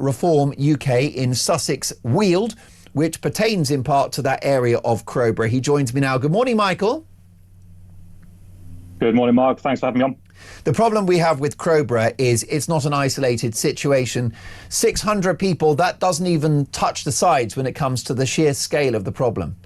Reform UK in Sussex Weald, which pertains in part to that area of Crowborough. He joins me now. Good morning, Michael. Good morning, Mark. Thanks for having me on. The problem we have with Crowborough is it's not an isolated situation. 600 people, that doesn't even touch the sides when it comes to the sheer scale of the problem.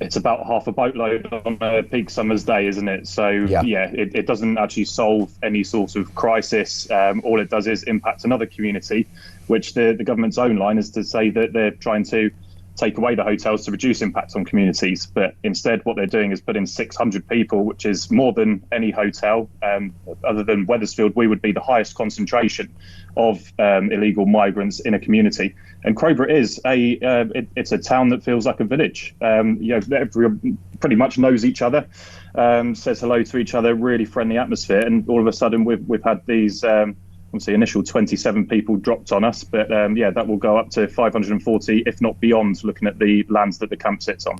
It's about half a boatload on a peak summer's day, isn't it? So, yeah, it doesn't actually solve any sort of crisis. All it does is impact another community, which the government's own line is to say that they're trying to take away the hotels to reduce impact on communities. But instead, what they're doing is put in 600 people, which is more than any hotel. Other than Wethersfield, we would be the highest concentration of illegal migrants in a community. And Crowborough is it's a town that feels like a village. Everyone pretty much knows each other, says hello to each other, really friendly atmosphere. And all of a sudden, we've had these obviously initial 27 people dropped on us, but that will go up to 540, if not beyond, looking at the lands that the camp sits on.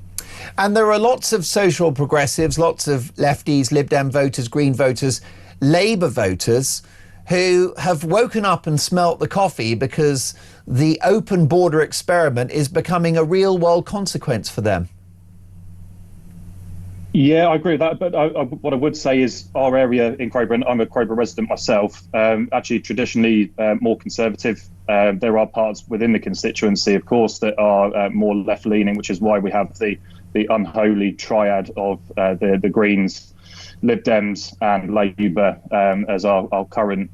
And there are lots of social progressives, lots of lefties, Lib Dem voters, Green voters, Labour voters who have woken up and smelt the coffee because the open border experiment is becoming a real world consequence for them. Yeah, I agree with that. But what I would say is our area in Crowborough, and I'm a Crowborough resident myself, actually traditionally more conservative. There are parts within the constituency, of course, that are more left-leaning, which is why we have the unholy triad of the Greens, Lib Dems and Labour as our current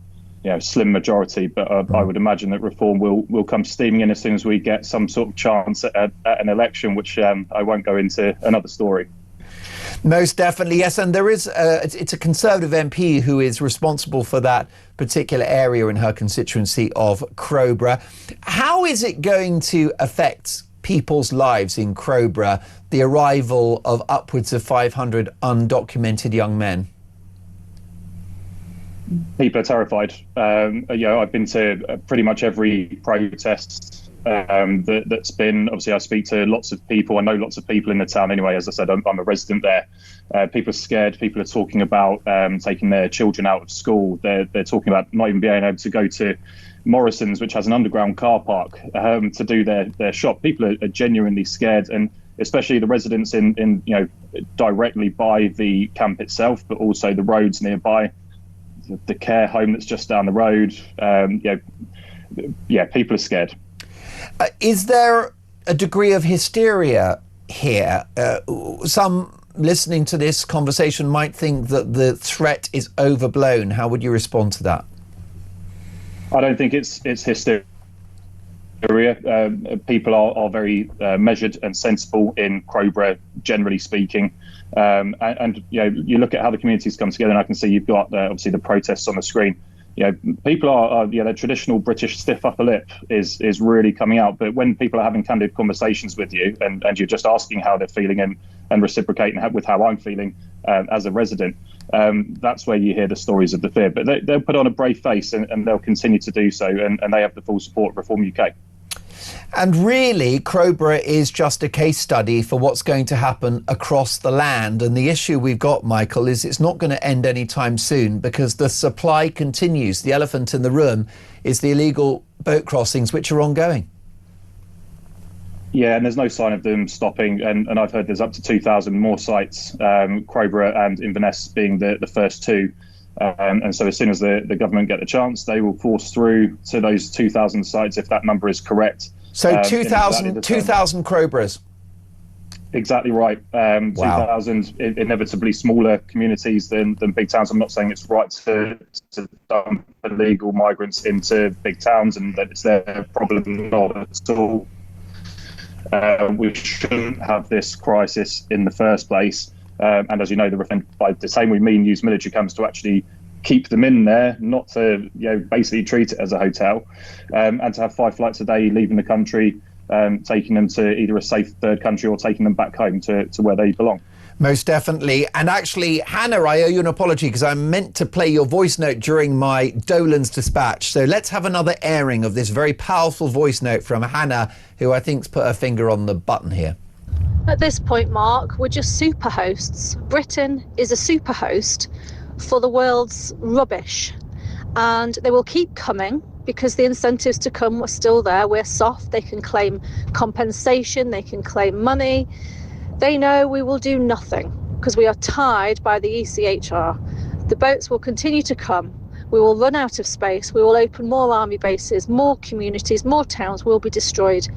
slim majority. But I would imagine that Reform will come steaming in as soon as we get some sort of chance at an election, which I won't go into another story. Most definitely, yes. And there is it's a Conservative MP who is responsible for that particular area in her constituency of Crowborough. How is it going to affect people's lives in Crowborough, the arrival of upwards of 500 undocumented young men? People are terrified. I've been to pretty much every protest that's been. Obviously, I speak to lots of people. I know lots of people in the town anyway. As I said, I'm a resident there. People are scared. People are talking about taking their children out of school. They're talking about not even being able to go to Morrison's, which has an underground car park, to do their shop. People are genuinely scared, and especially the residents in directly by the camp itself, but also the roads nearby, the care home that's just down the road. People are scared. Is there a degree of hysteria here? Some listening to this conversation might think that the threat is overblown. How would you respond to that? I don't think it's hysteria. People are very measured and sensible in Crowborough, generally speaking. And you look at how the communities come together, and I can see you've got obviously the protests on the screen. People are their traditional British stiff upper lip is really coming out. But when people are having candid conversations with you and you're just asking how they're feeling and reciprocating with how I'm feeling as a resident, that's where you hear the stories of the fear. But they'll put on a brave face and they'll continue to do so. And they have the full support of Reform UK. And really, Crowborough is just a case study for what's going to happen across the land. And the issue we've got, Michael, is it's not going to end anytime soon because the supply continues. The elephant in the room is the illegal boat crossings, which are ongoing. Yeah, and there's no sign of them stopping. And I've heard there's up to 2,000 more sites, Crowborough and Inverness being the first two. And so as soon as the government get the chance, they will force through to those 2,000 sites, if that number is correct. So 2,000 Crowboroughs. Exactly right. Wow. 2,000 inevitably smaller communities than big towns. I'm not saying it's right to dump illegal migrants into big towns and that it's their problem, not at all. We shouldn't have this crisis in the first place. And as you know, by the same we mean use military camps to actually keep them in there, not to basically treat it as a hotel, and to have 5 flights a day leaving the country, taking them to either a safe third country or taking them back home to where they belong. Most definitely. And actually, Hannah, I owe you an apology because I meant to play your voice note during my Dolan's dispatch. So let's have another airing of this very powerful voice note from Hannah, who I think's put her finger on the button here. At this point, Mark, we're just super hosts. Britain is a super host for the world's rubbish, and they will keep coming because the incentives to come are still there. We're soft. They can claim compensation. They can claim money. They know we will do nothing because we are tied by the ECHR. The boats will continue to come. We will run out of space. We will open more army bases, more communities, more towns will be destroyed.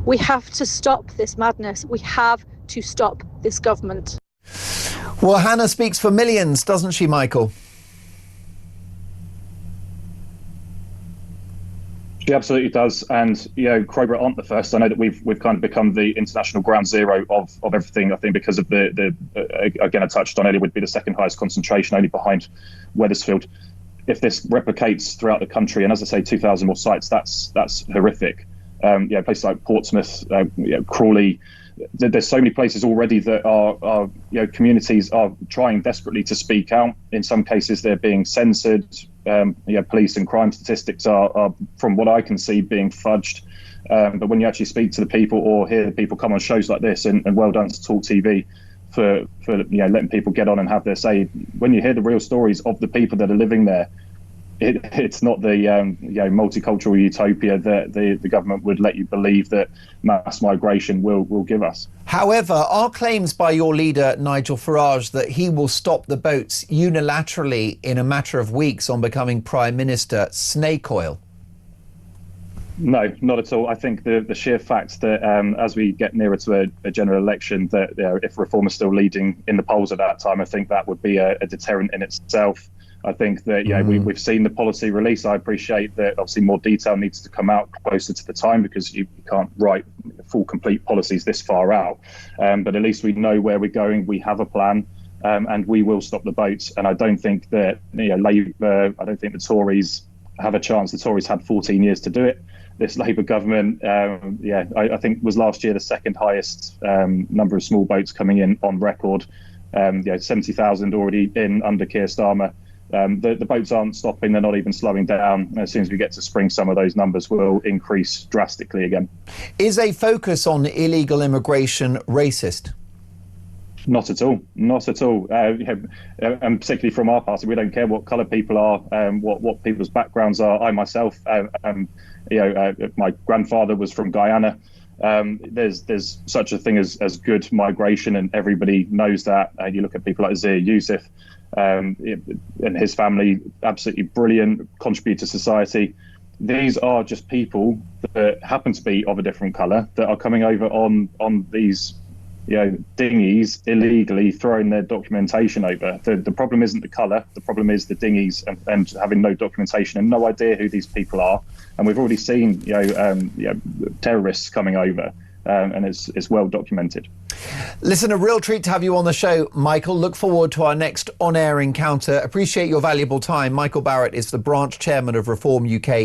We have to stop this madness. We have to stop this government. Well, Hannah speaks for millions, doesn't she, Michael? She absolutely does, and Crowborough aren't the first. I know that we've kind of become the international ground zero of everything. I think because of the again, I touched on earlier, would be the second highest concentration, only behind Wethersfield. If this replicates throughout the country, and as I say, 2,000 more sites, that's horrific. Places like Portsmouth, Crawley. There's so many places already that are communities are trying desperately to speak out. In some cases, they're being censored. Police and crime statistics are, from what I can see, being fudged. But when you actually speak to the people or hear the people come on shows like this, and well done to Talk TV for letting people get on and have their say. When you hear the real stories of the people that are living there, it's not the multicultural utopia that the government would let you believe that mass migration will give us. However, are claims by your leader, Nigel Farage, that he will stop the boats unilaterally in a matter of weeks on becoming Prime Minister snake oil? No, not at all. I think the sheer fact that as we get nearer to a general election, that if Reform is still leading in the polls at that time, I think that would be a deterrent in itself. I think that we've seen the policy release. I appreciate that obviously more detail needs to come out closer to the time because you can't write full complete policies this far out. But at least we know where we're going. We have a plan, and we will stop the boats. And I don't think that Labour, I don't think the Tories have a chance. The Tories had 14 years to do it. This Labour government, I think was last year the second highest number of small boats coming in on record. 70,000 already in under Keir Starmer. The boats aren't stopping, they're not even slowing down. As soon as we get to spring, some of those numbers will increase drastically again. Is a focus on illegal immigration racist? Not at all. Not at all. And particularly from our party, we don't care what colour people are, what people's backgrounds are. I myself, my grandfather was from Guyana. There's such a thing as good migration, and everybody knows that. You look at people like Zia Youssef and his family, absolutely brilliant, contribute to society. These are just people that happen to be of a different colour that are coming over on these dinghies illegally, throwing their documentation over. The problem isn't the colour, the problem is the dinghies and having no documentation and no idea who these people are. And we've already seen terrorists coming over, and it's well documented. Listen, a real treat to have you on the show, Michael. Look forward to our next on-air encounter. Appreciate your valuable time. Michael Barrett is the branch chairman of Reform UK.